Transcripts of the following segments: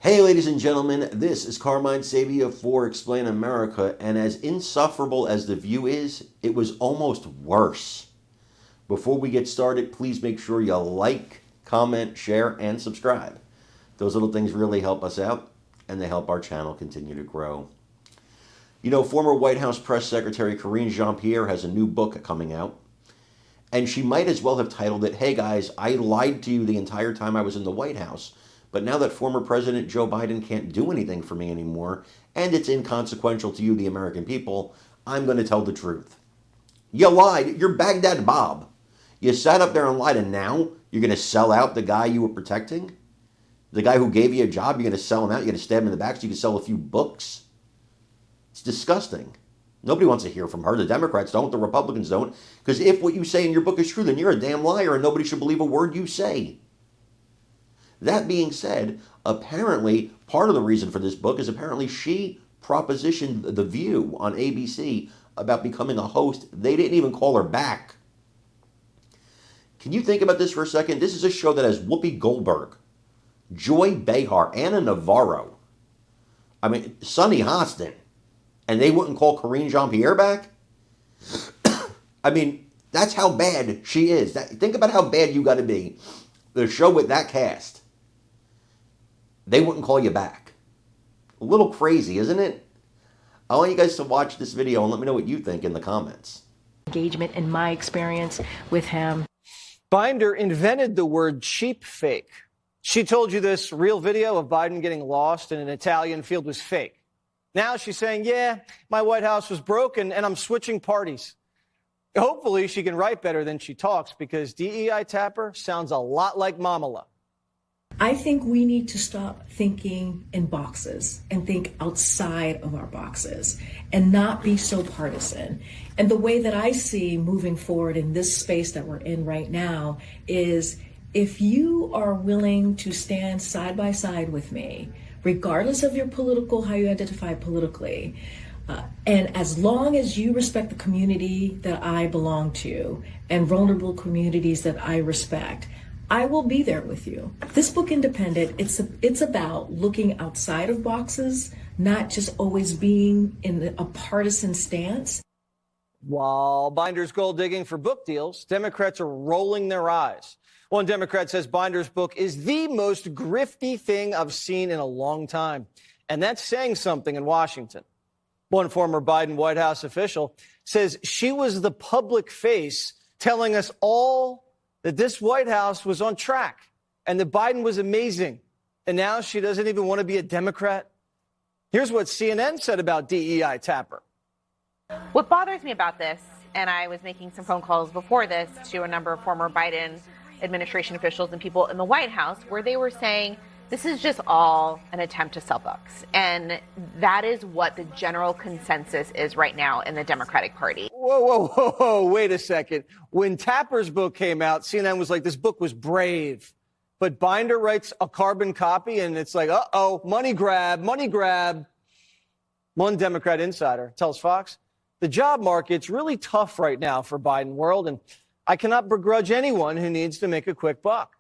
Hey, ladies and gentlemen, this is Carmine Sabia for Explain America, and as insufferable as The View is, it was almost worse. Before we get started, please make sure you like, comment, share, and subscribe. Those little things really help us out, and they help our channel continue to grow. You know, former White House Press Secretary Karine Jean-Pierre has a new book coming out, and she might as well have titled it, "Hey guys, I lied to you the entire time I was in the White House. But now that former President Joe Biden can't do anything for me anymore, and it's inconsequential to you, the American people, I'm going to tell the truth." You lied. You're Baghdad Bob. You sat up there and lied, and now you're going to sell out the guy you were protecting? The guy who gave you a job, you're going to sell him out? You're going to stab him in the back so you can sell a few books? It's disgusting. Nobody wants to hear from her. The Democrats don't. The Republicans don't. Because if what you say in your book is true, then you're a damn liar, and nobody should believe a word you say. That being said, apparently, part of the reason for this book is apparently she propositioned The View on ABC about becoming a host. They didn't even call her back. Can you think about this for a second? This is a show that has Whoopi Goldberg, Joy Behar, Anna Navarro, Sonny Hostin, and they wouldn't call Karine Jean-Pierre back? That's how bad she is. Think about how bad you got to be. The show with that cast. They wouldn't call you back. A little crazy, isn't it? I want you guys to watch this video and let me know what you think in the comments. Engagement in my experience with him. Binder invented the word cheap fake. She told you this real video of Biden getting lost in an Italian field was fake. Now she's saying, yeah, my White House was broken and I'm switching parties. Hopefully she can write better than she talks, because DEI Tapper sounds a lot like Mamala. I think we need to stop thinking in boxes and think outside of our boxes and not be so partisan. And the way that I see moving forward in this space that we're in right now is, if you are willing to stand side by side with me, regardless of your how you identify politically, and as long as you respect the community that I belong to and vulnerable communities that I respect, I will be there with you. This book, Independent, it's about looking outside of boxes, not just always being in a partisan stance. While Binder's gold digging for book deals, Democrats are rolling their eyes. One Democrat says Binder's book is the most grifty thing I've seen in a long time. And that's saying something in Washington. One former Biden White House official says she was the public face telling us all that this White House was on track and that Biden was amazing. And now she doesn't even want to be a Democrat. Here's what CNN said about DEI Tapper. What bothers me about this, and I was making some phone calls before this to a number of former Biden administration officials and people in the White House, where they were saying, this is just all an attempt to sell books. And that is what the general consensus is right now in the Democratic Party. Whoa, wait a second. When Tapper's book came out, CNN was like, this book was brave. But Binder writes a carbon copy, and it's like, uh-oh, money grab, money grab. One Democrat insider tells Fox, the job market's really tough right now for Biden world, and I cannot begrudge anyone who needs to make a quick buck.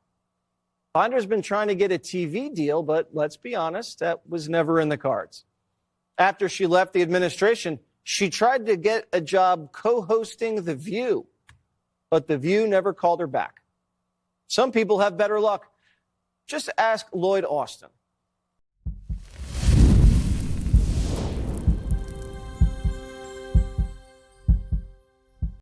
Binder's been trying to get a TV deal, but let's be honest, that was never in the cards. After she left the administration, she tried to get a job co-hosting The View, but The View never called her back. Some people have better luck. Just ask Lloyd Austin,